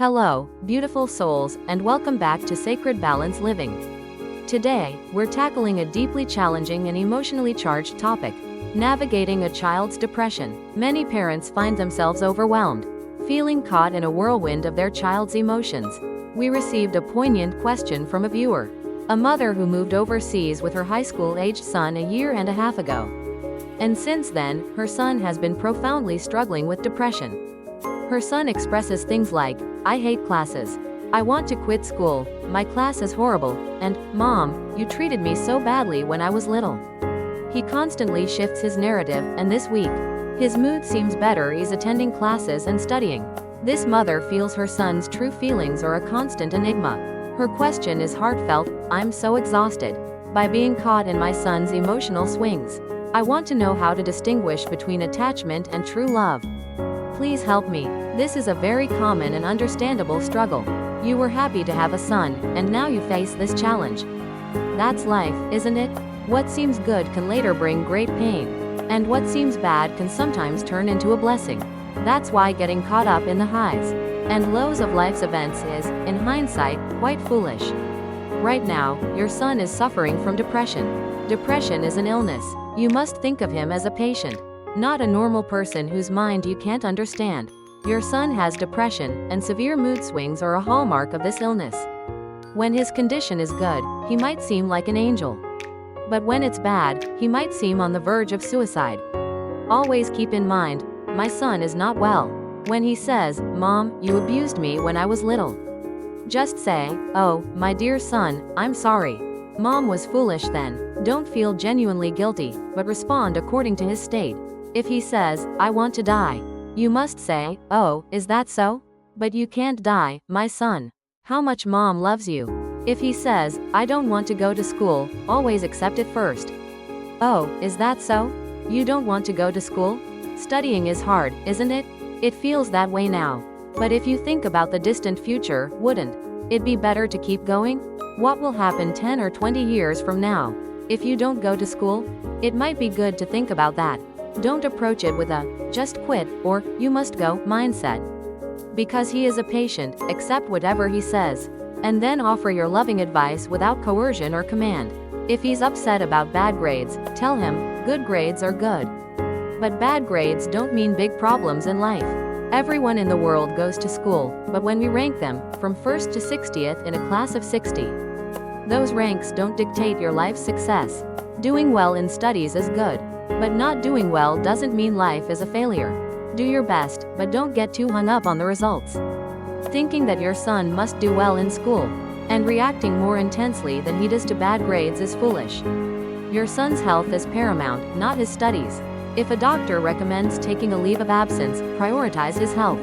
Hello, beautiful souls, and welcome back to Sacred Balance Living. Today, we're tackling a deeply challenging and emotionally charged topic: navigating a child's depression. Many parents find themselves overwhelmed, feeling caught in a whirlwind of their child's emotions. We received a poignant question from a viewer, a mother who moved overseas with her high school-aged son a year and a half ago. And since then, her son has been profoundly struggling with depression. Her son expresses things like, "I hate classes. I want to quit school. My class is horrible. And, Mom, you treated me so badly when I was little." He constantly shifts his narrative, and this week, his mood seems better. He's attending classes and studying. This mother feels her son's true feelings are a constant enigma. Her question is heartfelt: "I'm so exhausted by being caught in my son's emotional swings. I want to know how to distinguish between attachment and true love. Please help me. This is a very common and understandable struggle. You were happy to have a son, and now you face this challenge. That's life, isn't it? What seems good can later bring great pain. And what seems bad can sometimes turn into a blessing. That's why getting caught up in the highs and lows of life's events is, in hindsight, quite foolish. Right now, your son is suffering from depression. Depression is an illness. You must think of him as a patient, not a normal person whose mind you can't understand. Your son has depression, and severe mood swings are a hallmark of this illness. When his condition is good, he might seem like an angel. But when it's bad, he might seem on the verge of suicide. Always keep in mind, my son is not well. When he says, "Mom, you abused me when I was little," just say, "Oh, my dear son, I'm sorry. Mom was foolish then." Don't feel genuinely guilty, but respond according to his state. If he says, "I want to die," you must say, "Oh, is that so? But you can't die, my son. How much Mom loves you." If he says, "I don't want to go to school," always accept it first. "Oh, is that so? You don't want to go to school? Studying is hard, isn't it? It feels that way now. But if you think about the distant future, wouldn't it be better to keep going? What will happen 10 or 20 years from now if you don't go to school? It might be good to think about that. Don't approach it with a, 'just quit,' or 'you must go' mindset. Because he is a patient, accept whatever he says, and then offer your loving advice without coercion or command. If he's upset about bad grades, tell him, good grades are good. But bad grades don't mean big problems in life. Everyone in the world goes to school, but when we rank them, from 1st to 60th in a class of 60, those ranks don't dictate your life's success. Doing well in studies is good, but not doing well doesn't mean life is a failure. Do your best, but don't get too hung up on the results. Thinking that your son must do well in school and reacting more intensely than he does to bad grades is foolish. Your son's health is paramount, not his studies. If a doctor recommends taking a leave of absence, prioritize his health.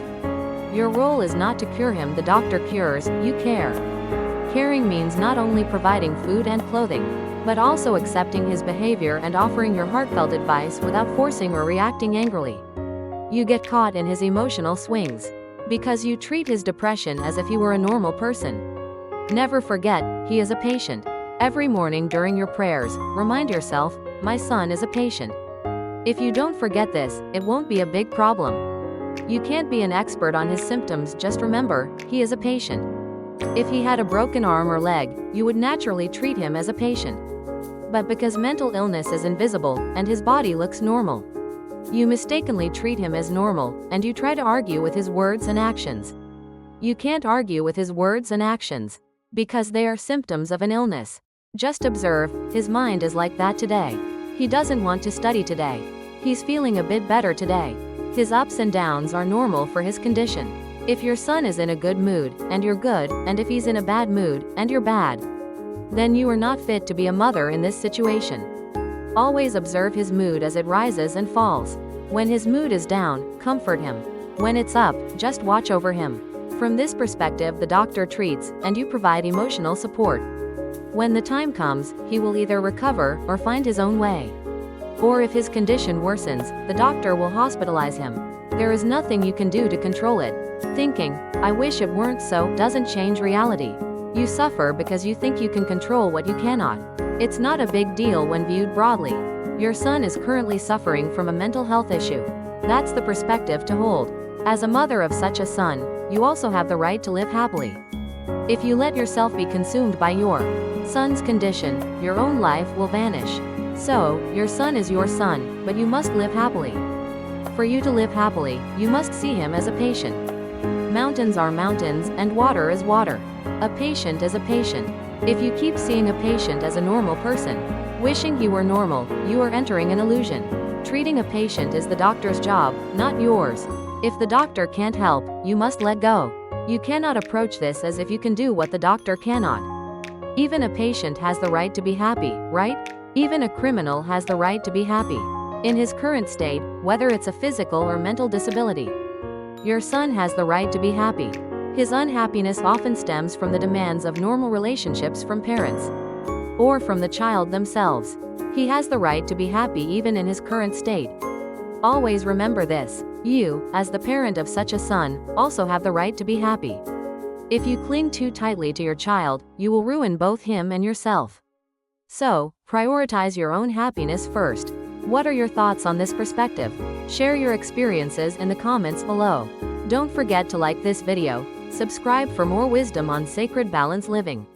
Your role is not to cure him, the doctor cures, you care. Caring means not only providing food and clothing, but also accepting his behavior and offering your heartfelt advice without forcing or reacting angrily. You get caught in his emotional swings because you treat his depression as if he were a normal person. Never forget, he is a patient. Every morning during your prayers, remind yourself, my son is a patient. If you don't forget this, it won't be a big problem. You can't be an expert on his symptoms, just remember, he is a patient. If he had a broken arm or leg, you would naturally treat him as a patient. But because mental illness is invisible, and his body looks normal, you mistakenly treat him as normal, and you try to argue with his words and actions. You can't argue with his words and actions, because they are symptoms of an illness. Just observe, his mind is like that today. He doesn't want to study today. He's feeling a bit better today. His ups and downs are normal for his condition. If your son is in a good mood, and you're good, and if he's in a bad mood, and you're bad, then you are not fit to be a mother in this situation. Always observe his mood as it rises and falls. When his mood is down, comfort him. When it's up, just watch over him. From this perspective, the doctor treats, and you provide emotional support. When the time comes, he will either recover or find his own way. Or if his condition worsens, the doctor will hospitalize him. There is nothing you can do to control it. Thinking, "I wish it weren't so," doesn't change reality. You suffer because you think you can control what you cannot. It's not a big deal when viewed broadly. Your son is currently suffering from a mental health issue. That's the perspective to hold. As a mother of such a son, you also have the right to live happily. If you let yourself be consumed by your son's condition, your own life will vanish. So, your son is your son, but you must live happily. For you to live happily, you must see him as a patient. Mountains are mountains, and water is water. A patient is a patient. If you keep seeing a patient as a normal person, wishing he were normal, you are entering an illusion. Treating a patient is the doctor's job, not yours. If the doctor can't help, you must let go. You cannot approach this as if you can do what the doctor cannot. Even a patient has the right to be happy, right? Even a criminal has the right to be happy in his current state, whether it's a physical or mental disability. Your son has the right to be happy. His unhappiness often stems from the demands of normal relationships from parents or from the child themselves. He has the right to be happy even in his current state. Always remember this. You, as the parent of such a son, also have the right to be happy. If you cling too tightly to your child, you will ruin both him and yourself. So, prioritize your own happiness first. What are your thoughts on this perspective? Share your experiences in the comments below. Don't forget to like this video, subscribe for more wisdom on sacred balance living.